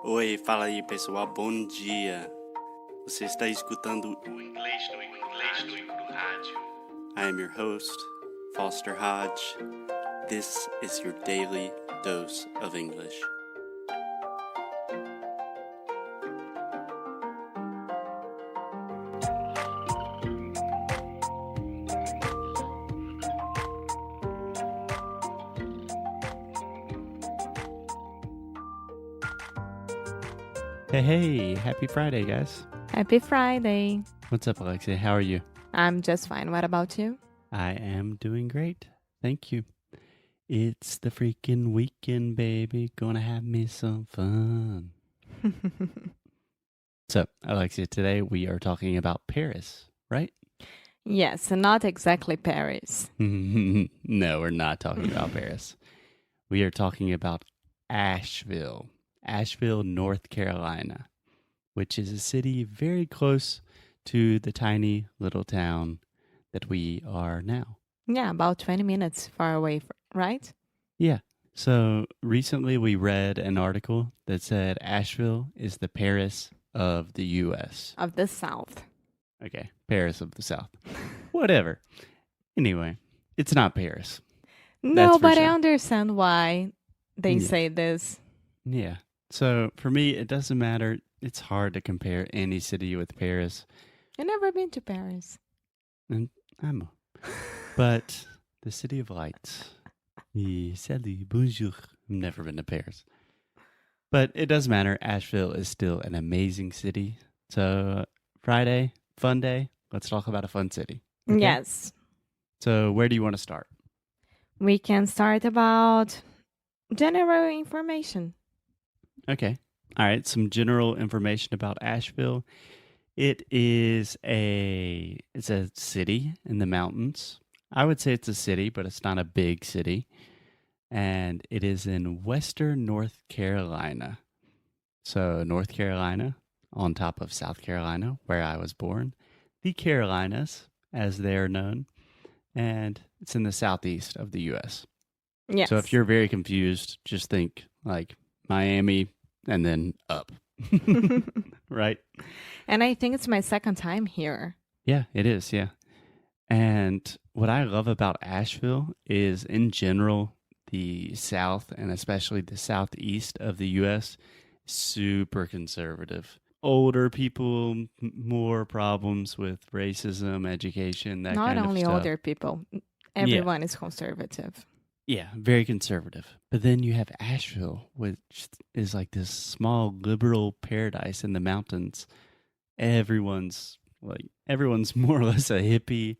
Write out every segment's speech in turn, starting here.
Oi, fala aí pessoal, bom dia. Você está escutando o Inglês no Rádio. I am your host, Foster Hodge. This is your daily dose of English. Hey, happy Friday, guys. Happy Friday. What's up, Alexia? How are you? I'm just fine. What about you? I am doing great. Thank you. It's the freaking weekend, baby. Gonna have me some fun. So, Alexia, today we are talking about Paris, right? Yes, not exactly Paris. No, we're not talking about Paris. We are talking about Asheville, North Carolina, which is a city very close to the tiny little town that we are now. Yeah, about 20 minutes far away, right? Yeah. So recently we read an article that said Asheville is the Paris of the U.S. Of the South. Okay, Paris of the South. Whatever. Anyway, it's not Paris. No, but sure. I understand why they say this. Yeah. So for me, it doesn't matter. It's hard to compare any city with Paris. I've never been to Paris. And but the city of lights. Salut, bonjour. I've never been to Paris. But it doesn't matter. Asheville is still an amazing city. So Friday, fun day. Let's talk about a fun city. Okay? Yes. So where do you want to start? We can start about general information. Okay. All right. Some general information about Asheville. It's a city in the mountains. I would say it's a city, but it's not a big city. And it is in western North Carolina. So North Carolina on top of South Carolina, where I was born. The Carolinas, as they are known. And it's in the southeast of the U.S. Yes. So if you're very confused, just think like Miami and then up. Right? And I think it's my second time here. Yeah, it is. Yeah. And what I love about Asheville is, in general, the South and especially the Southeast of the U.S. super conservative. Older people, more problems with racism, education, that Not kind of only stuff. older people. Everyone is conservative. Yeah, very conservative. But then you have Asheville, which is like this small liberal paradise in the mountains. Everyone's more or less a hippie.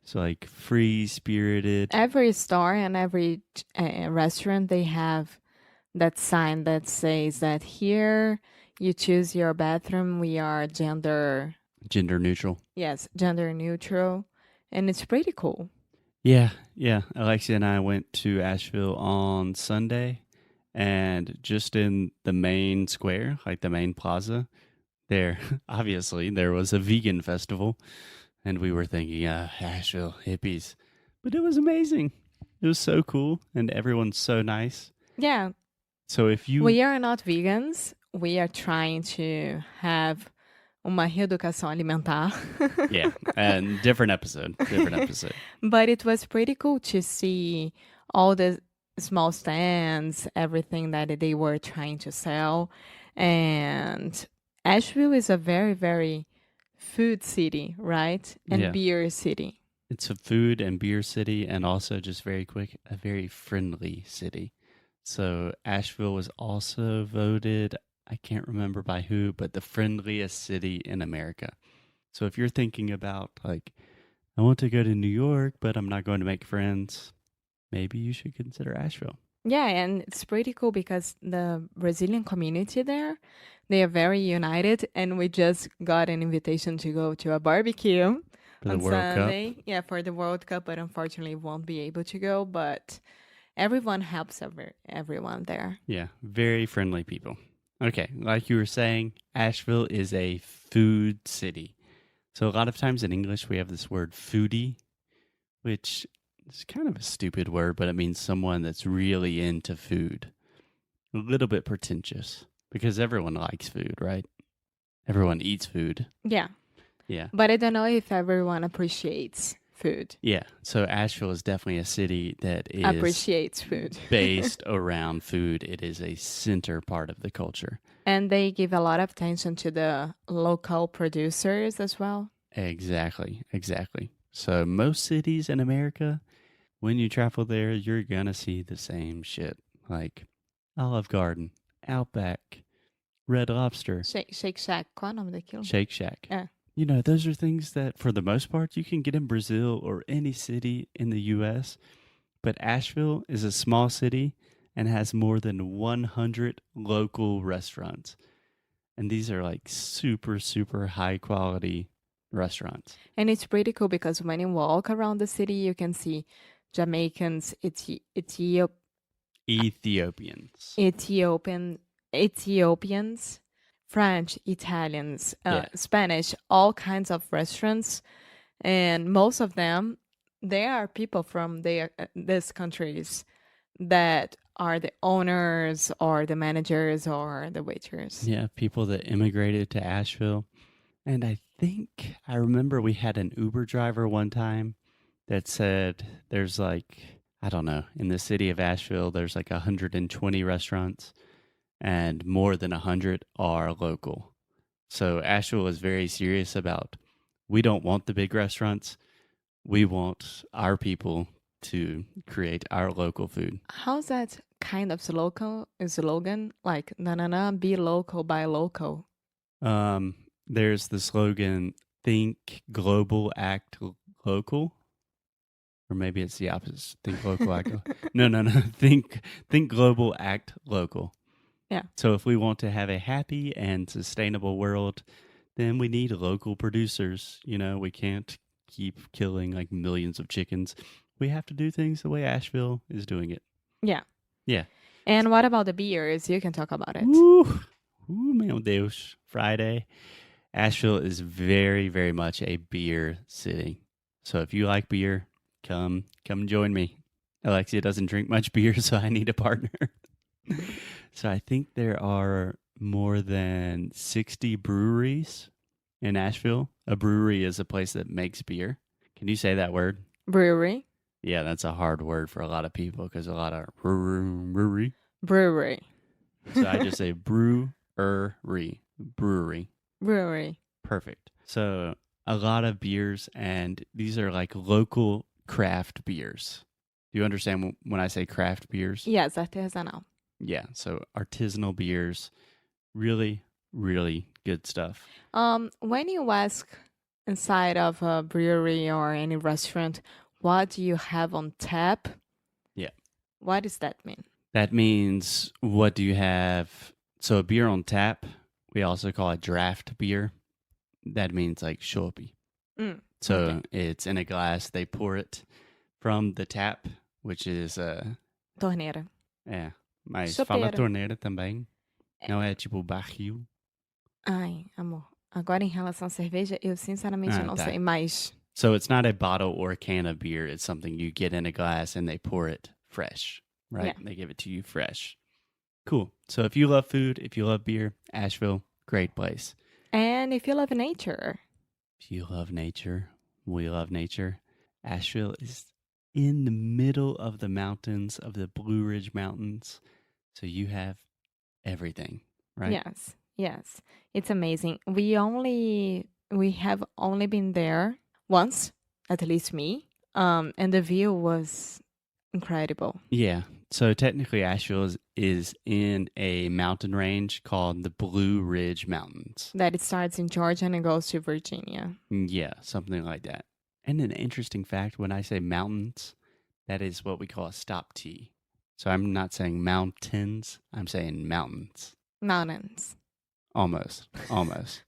It's like free-spirited. Every store and every restaurant, they have that sign that says that here you choose your bathroom. We are gender neutral. Yes, gender neutral. And it's pretty cool. Yeah. Alexia and I went to Asheville on Sunday, and just in the main square, like the main plaza, there was a vegan festival, and we were thinking, Asheville hippies. But it was amazing. It was so cool, and everyone's so nice. Yeah. So if you... We are not vegans. We are trying to have uma reeducação alimentar. Yeah, and different episode. But it was pretty cool to see all the small stands, everything that they were trying to sell. And Asheville is a very, very food city, right? And beer city. It's a food and beer city, and also, just very quick, a very friendly city. So Asheville was also voted, I can't remember by who, but the friendliest city in America. So if you're thinking about, like, I want to go to New York, but I'm not going to make friends, maybe you should consider Asheville. Yeah, and it's pretty cool because the Brazilian community there, they are very united, and we just got an invitation to go to a barbecue for the on World Sunday. Cup. Yeah, for the World Cup, but unfortunately won't be able to go, but everyone helps everyone there. Yeah, very friendly people. Okay, like you were saying, Asheville is a food city. So a lot of times in English, we have this word foodie, which is kind of a stupid word, but it means someone that's really into food. A little bit pretentious. because everyone likes food, right? Everyone eats food. Yeah. Yeah. But I don't know if everyone appreciates food. Yeah. So Asheville is definitely a city that is Appreciates food. based around food. It is a center part of the culture. And they give a lot of attention to the local producers as well. Exactly. So most cities in America, when you travel there, you're gonna see the same shit. Like Olive Garden, Outback, Red Lobster, Shake Shack, qual é o nome daquilo? Shake Shack. É. You know, those are things that for the most part you can get in Brazil or any city in the US. But Asheville is a small city and has more than 100 local restaurants. And these are like super, super high quality restaurants. And it's pretty cool because when you walk around the city, you can see Jamaicans, Ethiopians, French, Italians, Spanish, all kinds of restaurants. And most of them, they are people from these countries that are the owners or the managers or the waiters. Yeah, people that immigrated to Asheville. And I remember we had an Uber driver one time that said there's like, I don't know, in the city of Asheville, there's like 120 restaurants and more than 100 are local. So Asheville is very serious about, we don't want the big restaurants. We want our people to create our local food. How's that kind of slogan? Like, na be local, buy local. There's the slogan, think global, act local. Or maybe it's the opposite. Think local, act local. No. Think global, act local. Yeah. So if we want to have a happy and sustainable world, then we need local producers. You know, we can't keep killing like millions of chickens. We have to do things the way Asheville is doing it. Yeah. Yeah. And what about the beers? You can talk about it. Ooh, meu Deus. Friday. Asheville is very, very much a beer city. So if you like beer, come join me. Alexia doesn't drink much beer, so I need a partner. So I think there are more than 60 breweries in Asheville. A brewery is a place that makes beer. Can you say that word? Brewery. Yeah, that's a hard word for a lot of people because a lot of brewery. So I just say brewery. Perfect. So a lot of beers, and these are like local craft beers. Do you understand when I say craft beers? Yes, artesanal. Yeah, so artisanal beers, really, really good stuff. When you ask inside of a brewery or any restaurant, what do you have on tap? Yeah. What does that mean? That means, what do you have? So a beer on tap, we also call it draft beer. That means like chopp. So it's in a glass. They pour it from the tap, which is torneira. É, mas Chopeira. Fala torneira também. Não é tipo barril. Ai, amor. Agora em relação à cerveja, eu sinceramente não sei, mas... So it's not a bottle or a can of beer. It's something you get in a glass and they pour it fresh, right? Yeah. They give it to you fresh. Cool. So if you love food, if you love beer, Asheville, great place. And if you love nature. If you love nature, we love nature. Asheville is in the middle of the mountains, of the Blue Ridge Mountains. So you have everything, right? Yes. It's amazing. We have only been there once, at least me. And the view was incredible. Yeah. So technically Asheville is in a mountain range called the Blue Ridge Mountains. That it starts in Georgia and it goes to Virginia. Yeah, something like that. And an interesting fact, when I say mountains, that is what we call a stop T. So I'm not saying mountains, I'm saying mountains. Mountains. Almost.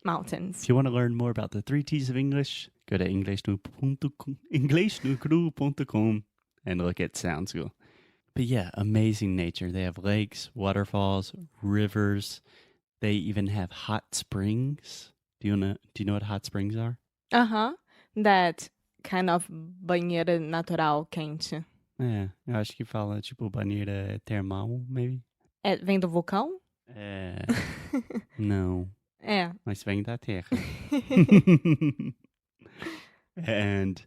Mountains. If you want to learn more about the 3 T's of English, go to inglesnucru.com and look at Sound School. But yeah, amazing nature. They have lakes, waterfalls, rivers. They even have hot springs. Do you know what hot springs are? That kind of banheira natural quente. É, eu acho que fala tipo banheira termal, maybe. Vem do vulcão? É, não. É. Mas vem da terra. And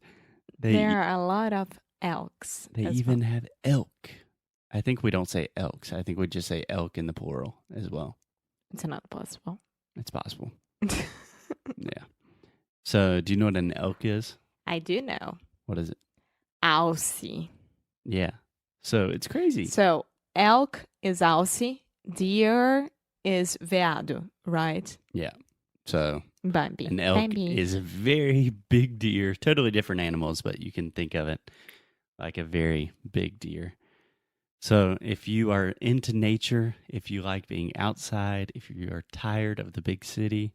There they are a lot of elks as even well. have elk. I think we don't say elks. I think we just say elk in the plural as well. It's not possible. It's possible. Yeah. So, do you know what an elk is? I do know. What is it? Alce. Yeah. So, it's crazy. So, elk is alce, deer is veado, right? Yeah. So, Bambi. an elk Bambi. is a very big deer. Totally different animals, but you can think of it like a very big deer. So, if you are into nature, if you like being outside, if you are tired of the big city,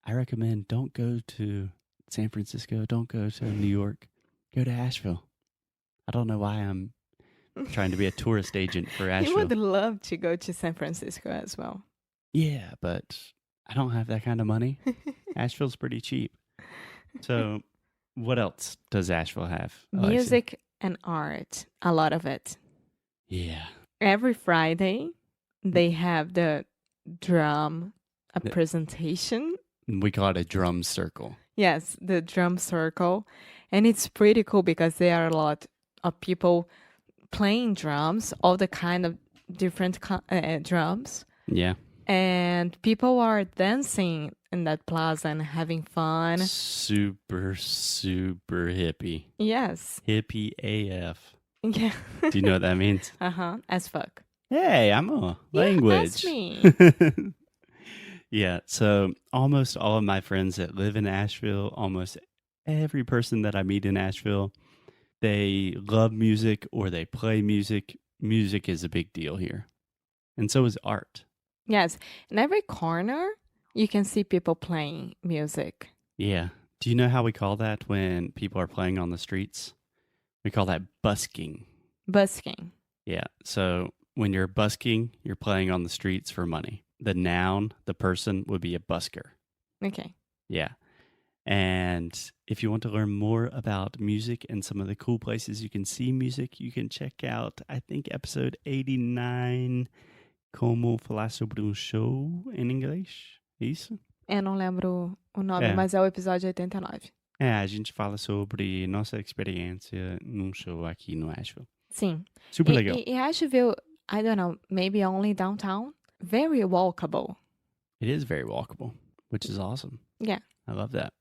I recommend don't go to San Francisco, don't go to New York, go to Asheville. I don't know why I'm trying to be a tourist agent for You Asheville. would love to go to San Francisco as well. Yeah, but I don't have that kind of money. Asheville's pretty cheap. So, what else does Asheville have? Alexia? Music and art, a lot of it. Yeah. Every Friday, they have the drum The- presentation. We call it a drum circle. Yes, the drum circle. And it's pretty cool because there are a lot of people playing drums, all the kind of different drums. Yeah. And people are dancing in that plaza and having fun. Super, super hippie. Yes. Hippie AF. Yeah. Do you know what that means? As fuck. Hey, I'm a Yeah, language. that's me. Yeah, so almost all of my friends that live in Asheville, almost every person that I meet in Asheville, they love music or they play music. Music is a big deal here. And so is art. Yes. In every corner, you can see people playing music. Yeah. Do you know how we call that when people are playing on the streets? We call that busking. Busking. Yeah. So when you're busking, you're playing on the streets for money. The noun, the person, would be a busker. Okay. Yeah. And if you want to learn more about music and some of the cool places you can see music, you can check out, I think, episode 89, Como falar sobre show em inglês. Isso? Eu não lembro o nome, mas é o episódio 89. É, a gente fala sobre nossa experiência num show aqui no Asheville. Sim. Super legal. E Asheville, I don't know, maybe only downtown, very walkable. It is very walkable, which is awesome. Yeah. I love that.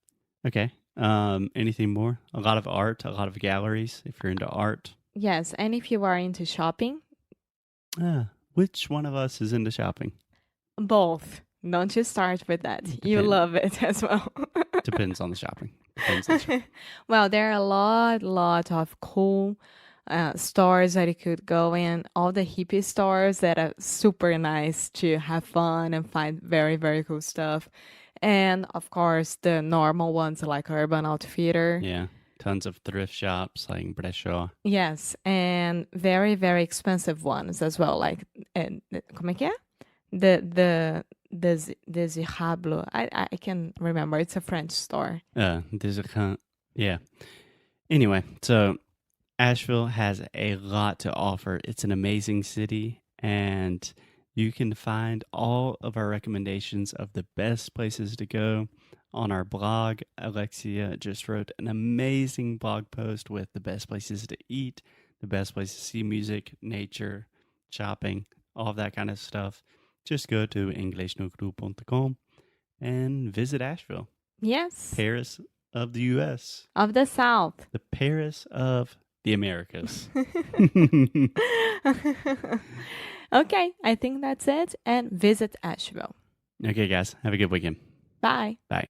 Okay. Anything more? A lot of art, a lot of galleries, if you're into art. Yes, and if you are into shopping? Which one of us is into shopping? Both. Don't you start with that. You love it as well. Depends on the shopping. Depends on the shopping. Well, there are a lot of cool stores that you could go in. All the hippie stores that are super nice to have fun and find very, very cool stuff. And, of course, the normal ones like Urban Outfitter. Yeah. Tons of thrift shops like Brescia. Yes, and very, very expensive ones as well. Like, como é que é? The Desirable. I can remember. It's a French store. Yeah. Anyway, so Asheville has a lot to offer. It's an amazing city, and you can find all of our recommendations of the best places to go on our blog. Alexia just wrote an amazing blog post with the best places to eat, the best places to see music, nature, shopping, all of that kind of stuff. Just go to inglesnogroup.com and visit Asheville. Yes. Paris of the U.S. Of the South. The Paris of the Americas. Okay, I think that's it. And visit Asheville. Okay, guys. Have a good weekend. Bye. Bye.